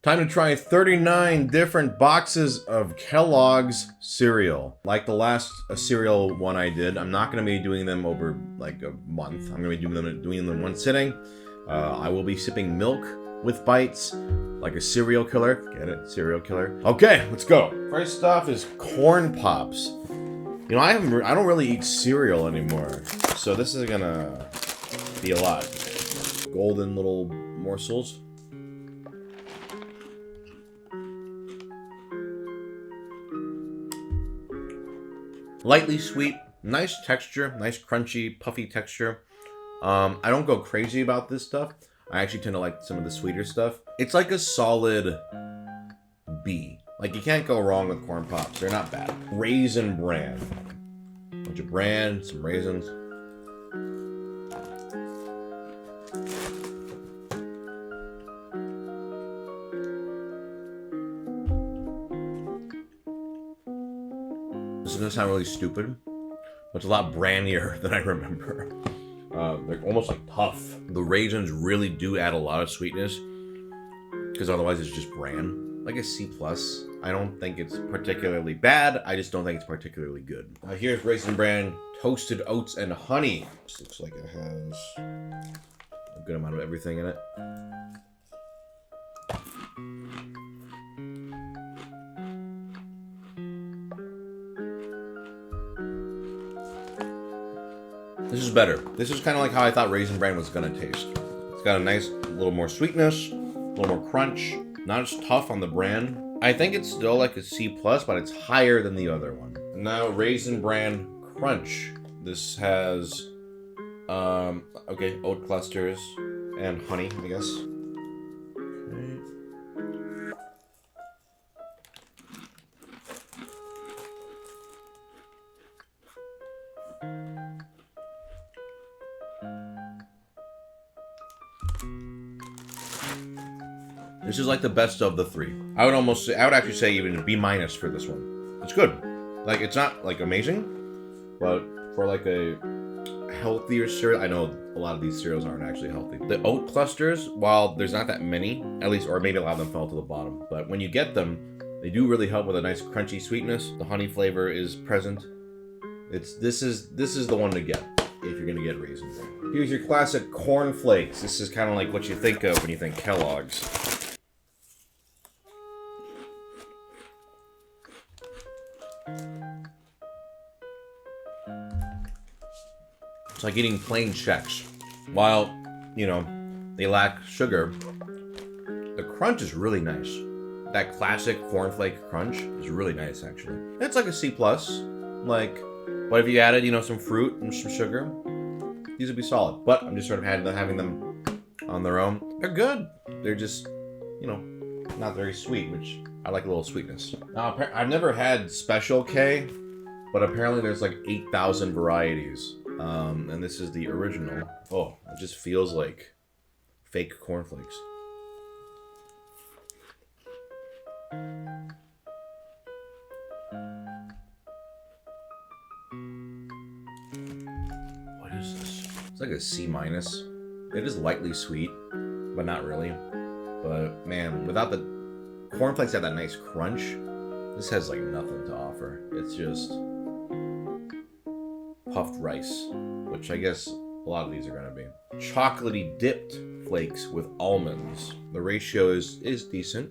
Time to try 39 different boxes of Kellogg's cereal. Like the last cereal one I did, I'm not going to be doing them over like a month. I'm going to be doing them in one sitting. I will be sipping milk with bites, like a cereal killer. Get it? Cereal killer. Okay, let's go. First off is corn pops. You know, I don't really eat cereal anymore, so this is gonna be a lot. Golden little morsels. Lightly sweet, nice texture, nice crunchy, puffy texture. I don't go crazy about this stuff. I actually tend to like some of the sweeter stuff. It's like a solid B. Like, you can't go wrong with corn pops. They're not bad. Raisin Bran. Bunch of bran, some raisins. This is gonna sound really stupid, but it's a lot brandier than I remember. They're almost like tough. The raisins really do add a lot of sweetness, because otherwise it's just bran. Like a C+. I don't think it's particularly bad. I just don't think it's particularly good. Here's Raisin Bran Toasted Oats and Honey. This looks like it has a good amount of everything in it. This is better. This is kind of like how I thought Raisin Bran was gonna taste. It's got a nice little more sweetness, a little more crunch. Not as tough on the bran. I think it's still like a C+, but it's higher than the other one. Now, Raisin Bran Crunch. This has, okay, oat clusters and honey, I guess. Okay. This is like the best of the three. I would actually say even a B- for this one. It's good. Like, it's not like amazing, but for like a healthier cereal, I know a lot of these cereals aren't actually healthy. The oat clusters, while there's not that many, at least, or maybe a lot of them fell to the bottom, but when you get them, they do really help with a nice crunchy sweetness. The honey flavor is present. This is the one to get if you're gonna get Raisin Bran. Here's your classic corn flakes. This is kind of like what you think of when you think Kellogg's. It's like eating plain Chex. While, you know, they lack sugar, the crunch is really nice. That classic cornflake crunch is really nice, actually. It's like a C+. Like, but if you added, you know, some fruit and some sugar, these would be solid. But I'm just sort of having them on their own. They're good. They're just, you know, not very sweet, which I like a little sweetness. Now, I've never had Special K, but apparently there's like 8,000 varieties. And this is the original. Oh, it just feels like fake cornflakes. What is this? It's like a C-. It is lightly sweet, but not really. But man, without the cornflakes have that nice crunch, this has like nothing to offer. It's just puffed rice, which I guess a lot of these are gonna be. Chocolatey dipped flakes with almonds. The ratio is decent.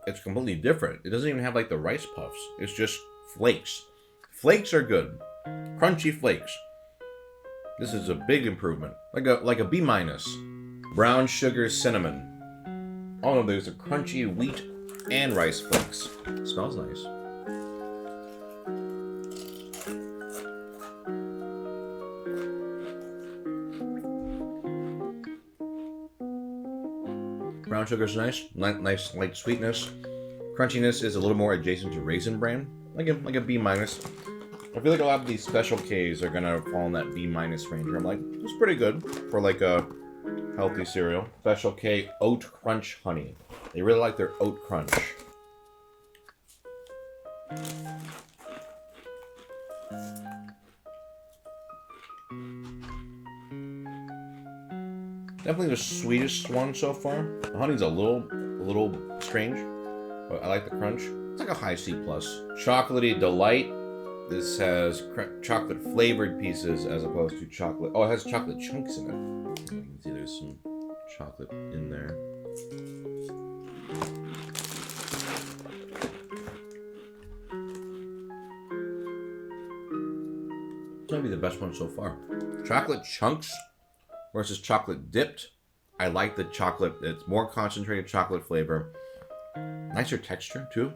It's completely different. It doesn't even have like the rice puffs. It's just flakes. Flakes are good. Crunchy flakes. This is a big improvement. Like a B-. Brown sugar cinnamon. Oh no, there's a crunchy wheat and rice flakes. It smells nice. Brown sugar is nice. Nice light sweetness. Crunchiness is a little more adjacent to Raisin Bran. Like a B-. I feel like a lot of these Special Ks are gonna fall in that B- range. I'm like, it's pretty good for like a healthy cereal. Special K Oat Crunch Honey. They really like their oat crunch. Definitely the sweetest one so far. The honey's a little strange, but I like the crunch. It's like a high C+. Chocolatey delight. This has chocolate flavored pieces as opposed to chocolate. Oh, it has chocolate chunks in it. You can see there's some chocolate in there. This might be the best one so far. Chocolate chunks versus chocolate dipped. I like the chocolate. It's more concentrated chocolate flavor. Nicer texture too.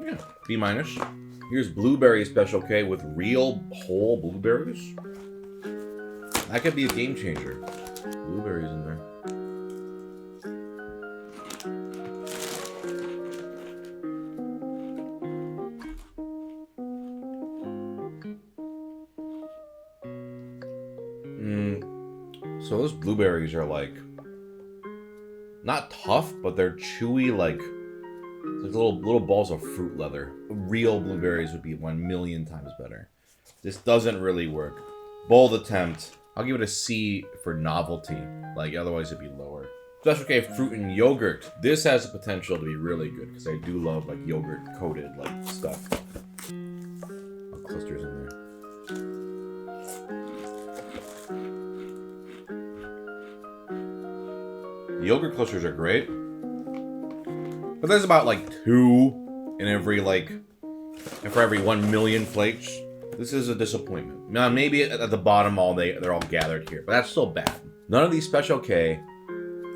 Yeah, B-. Here's blueberry Special K with real whole blueberries. That could be a game changer. Blueberries in there. So those blueberries are like not tough, but they're chewy, like little balls of fruit leather. Real blueberries would be 1,000,000 times better. This doesn't really work. Bold attempt. I'll give it a C for novelty. Like otherwise it'd be lower. Special K fruit and yogurt. This has the potential to be really good because I do love like yogurt coated like stuff. Clusters in there. The yogurt clusters are great, but there's about like 2 in every for every 1,000,000 flakes. This is a disappointment. Now maybe at the bottom they're all gathered here, but that's still bad. None of these Special K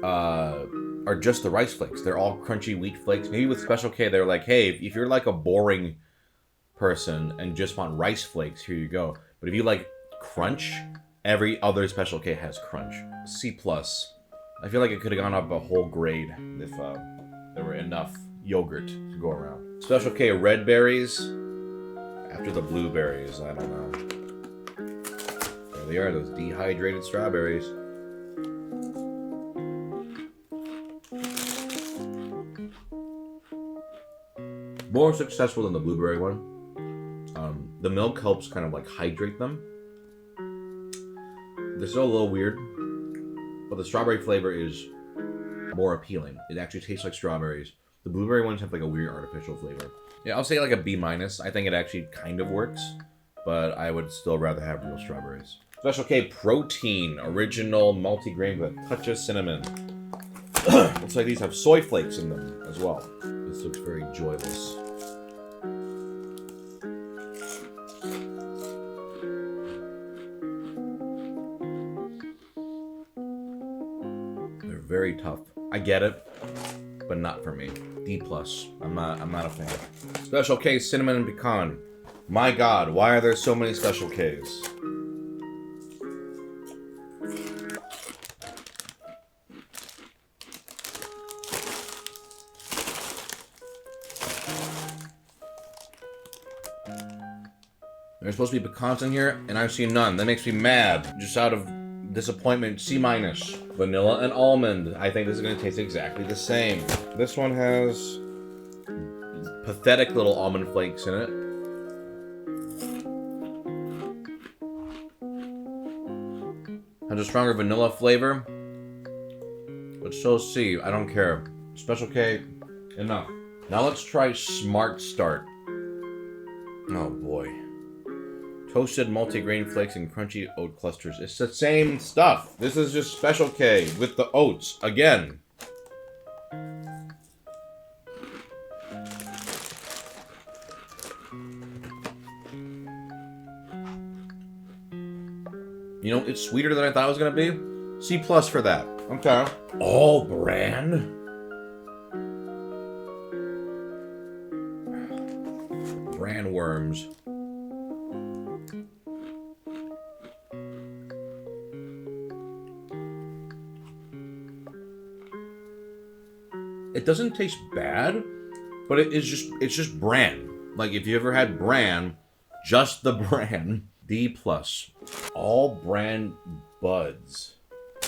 are just the rice flakes. They're all crunchy wheat flakes. Maybe with Special K they're like, hey, if you're like a boring person and just want rice flakes, here you go. But if you like crunch, every other Special K has crunch. C+. I feel like it could have gone up a whole grade if there were enough yogurt to go around. Special K red berries after the blueberries. I don't know. There they are, those dehydrated strawberries. More successful than the blueberry one. The milk helps kind of like hydrate them. They're still a little weird. But the strawberry flavor is more appealing. It actually tastes like strawberries. The blueberry ones have like a weird artificial flavor. Yeah, I'll say like a B-. I think it actually kind of works, but I would still rather have real strawberries. Special K protein, original multigrain with a touch of cinnamon. Looks like these have soy flakes in them as well. This looks very joyless. Very tough. I get it, but not for me. D+. I'm not a fan. Special K cinnamon and pecan. My God, why are there so many Special Ks? There's supposed to be pecans in here, and I've seen none. That makes me mad. Just out of disappointment, C-. Vanilla and almond. I think this is going to taste exactly the same. This one has pathetic little almond flakes in it. Has a stronger vanilla flavor. But still C. I don't care. Special K, enough. Now let's try Smart Start. Oh boy. Toasted multigrain flakes and crunchy oat clusters. It's the same stuff. This is just Special K with the oats again. You know, it's sweeter than I thought it was gonna be. C+ for that. Okay. All bran. Bran worms. It doesn't taste bad, but it's just bran. Like if you ever had bran, just the bran. D+. All bran buds.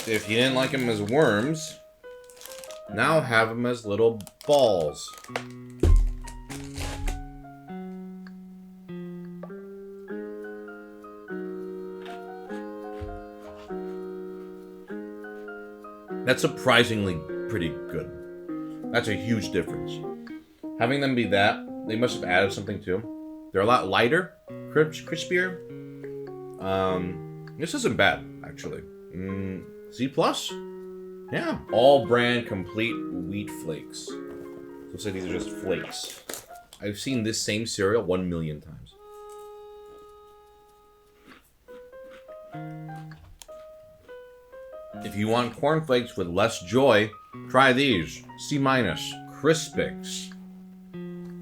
If you didn't like them as worms, now have them as little balls. That's surprisingly pretty good. That's a huge difference. Having them be that, they must have added something too. They're a lot lighter, crispier. This isn't bad, actually. C+? Yeah. All brand complete wheat flakes. Looks like these are just flakes. I've seen this same cereal 1,000,000 times. If you want cornflakes with less joy, try these. C-, Crispies.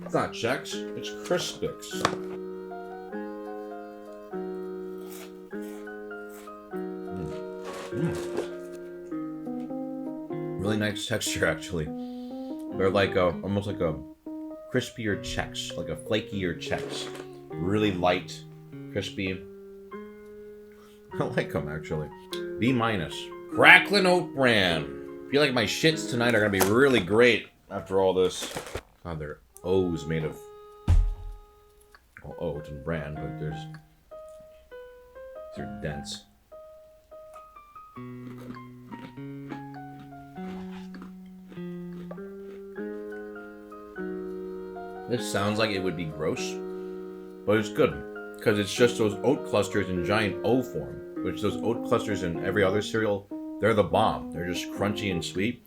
It's not Chex, it's Crispies. Really nice texture, actually. They're like almost like a crispier Chex, like a flakier Chex. Really light, crispy. I like them, actually. B-. Cracklin' Oat Bran. I feel like my shits tonight are gonna be really great after all this. God, they're O's made of oat and bran, but these are dense. This sounds like it would be gross, but it's good because it's just those oat clusters in giant O form, which those oat clusters in every other cereal, they're the bomb. They're just crunchy and sweet.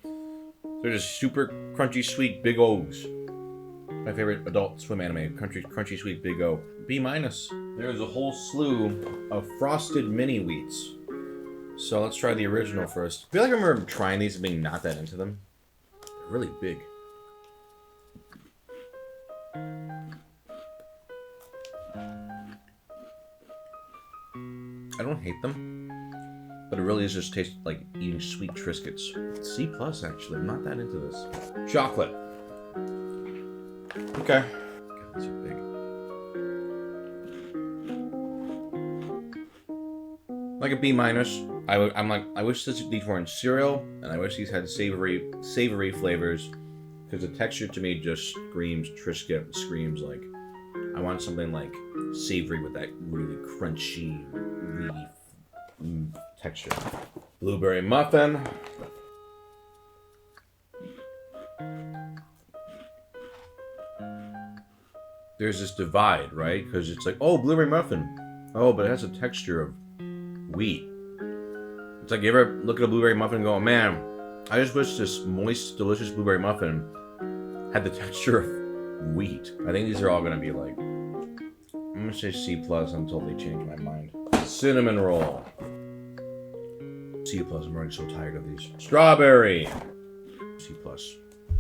They're just super crunchy, sweet, big O's. My favorite Adult Swim anime, crunchy, sweet, big O. B-. There's a whole slew of frosted mini wheats. So let's try the original first. I feel like I remember trying these and being not that into them. They're really big. I don't hate them, but it really is just taste like eating sweet Triscuits. C+, actually. I'm not that into this. Chocolate. Okay. God, these are big. Like a B-. I'm like, I wish these were in cereal, and I wish these had savory flavors, because the texture to me just screams Triscuit. It screams like, I want something like savory with that really crunchy, really texture. Blueberry muffin. There's this divide, right? Because it's like, oh, blueberry muffin. Oh, but it has a texture of wheat. It's like, you ever look at a blueberry muffin and go, man, I just wish this moist, delicious blueberry muffin had the texture of wheat. I think these are all gonna be like, I'm gonna say C+ until they change my mind. Cinnamon roll. C+. I'm already so tired of these. Strawberry. C+.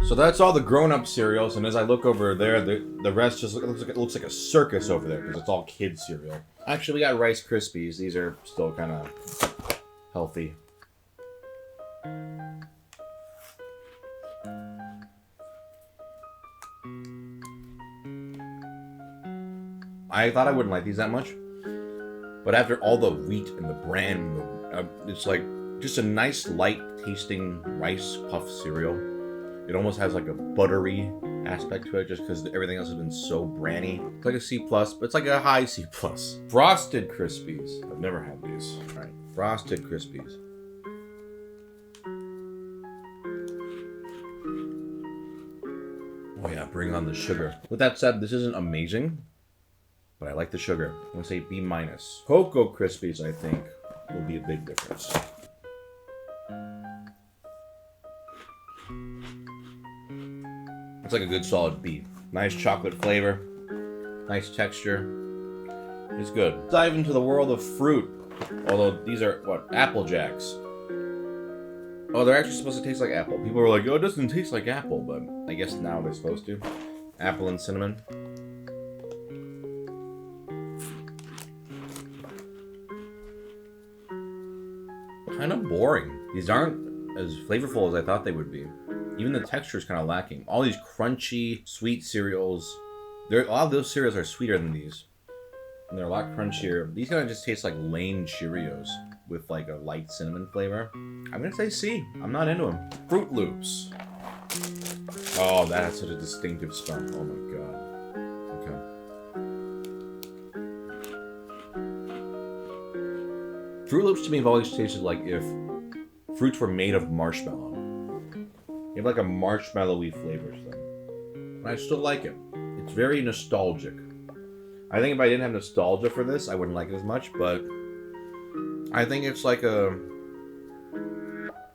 So that's all the grown-up cereals, and as I look over there, the rest just looks like a circus over there because it's all kids cereal. Actually, we got Rice Krispies. These are still kind of healthy. I thought I wouldn't like these that much, but after all the wheat and the bran, it's like just a nice light tasting rice puff cereal. It almost has like a buttery aspect to it just because everything else has been so branny. It's like a C+, but it's like a high C+. Frosted Crispies. I've never had these. All right, Frosted Crispies. Oh yeah, bring on the sugar. With that said, this isn't amazing, but I like the sugar. I'm gonna say B-. Cocoa Crispies, I think, will be a big difference. It's like a good solid B. Nice chocolate flavor, nice texture. It's good. Let's dive into the world of fruit. Although these are, what, Apple Jacks. Oh, they're actually supposed to taste like apple. People were like, oh, it doesn't taste like apple, but I guess now they're supposed to. Apple and cinnamon. Kind of boring. These aren't as flavorful as I thought they would be. Even the texture is kind of lacking. All these crunchy, sweet cereals. A lot of those cereals are sweeter than these. And they're a lot crunchier. These kind of just taste like Lane Cheerios with like a light cinnamon flavor. I'm gonna say C. I'm not into them. Fruit Loops. Oh, that has such a distinctive smell. Oh my god. Okay. Fruit Loops to me have always tasted like if fruits were made of marshmallow. You have like a marshmallowy flavor to them. And I still like it. It's very nostalgic. I think if I didn't have nostalgia for this, I wouldn't like it as much, but I think it's like a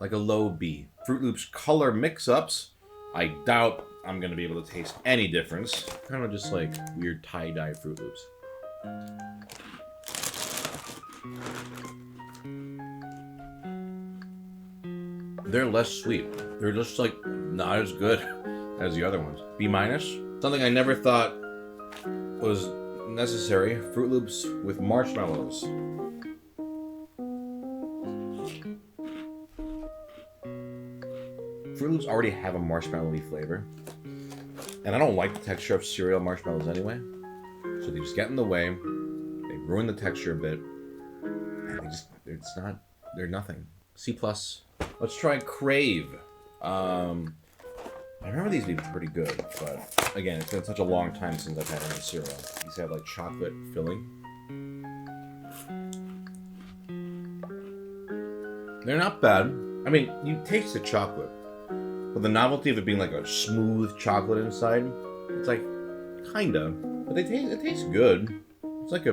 low B. Fruit Loops color mix-ups, I doubt I'm gonna be able to taste any difference. Kind of just like weird tie-dye Fruit Loops. They're less sweet. They're just like not as good as the other ones. B-. Something I never thought was necessary. Fruit Loops with marshmallows. Fruit Loops already have a marshmallowy flavor. And I don't like the texture of cereal marshmallows anyway. So they just get in the way. They ruin the texture a bit. And they're nothing. C+. Let's try Crave. I remember these being pretty good, but again, it's been such a long time since I've had any cereal. These have like chocolate filling. They're not bad. I mean, you taste the chocolate, but the novelty of it being like a smooth chocolate inside, it's like, kinda. But it tastes good. It's like a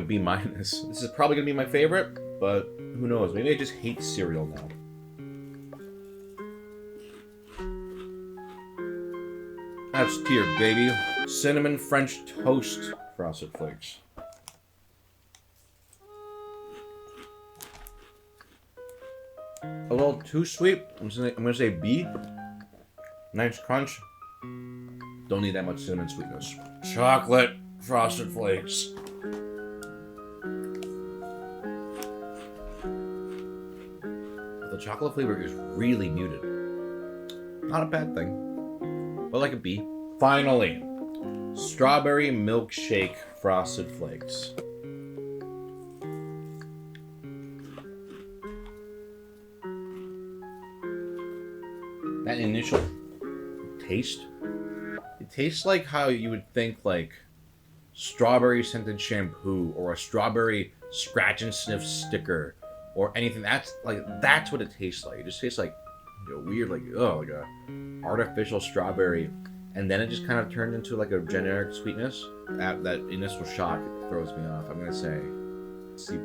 B-. This is probably gonna be my favorite, but who knows? Maybe I just hate cereal now. That's tier, baby. Cinnamon French Toast Frosted Flakes. A little too sweet. I'm gonna say B. Nice crunch. Don't need that much cinnamon sweetness. Chocolate Frosted Flakes. The chocolate flavor is really muted. Not a bad thing. But like a B. Finally, Strawberry Milkshake Frosted Flakes. That initial taste, it tastes like how you would think like strawberry scented shampoo or a strawberry scratch and sniff sticker or anything. That's what it tastes like. It just tastes like weird, like a artificial strawberry, and then it just kind of turned into like a generic sweetness. That initial shock throws me off. I'm gonna say C+.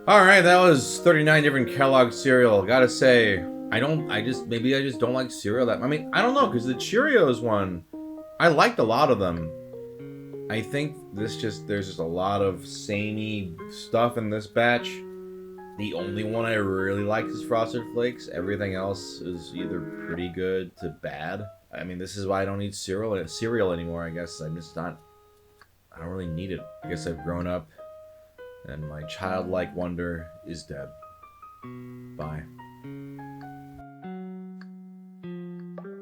All right, that was 39 different Kellogg's cereal. Gotta say, maybe I just don't like cereal that. I mean, I don't know, because the Cheerios one, I liked a lot of them. I think there's just a lot of samey stuff in this batch. The only one I really like is Frosted Flakes. Everything else is either pretty good to bad. I mean, this is why I don't eat cereal anymore, I guess. I don't really need it. I guess I've grown up, and my childlike wonder is dead. Bye.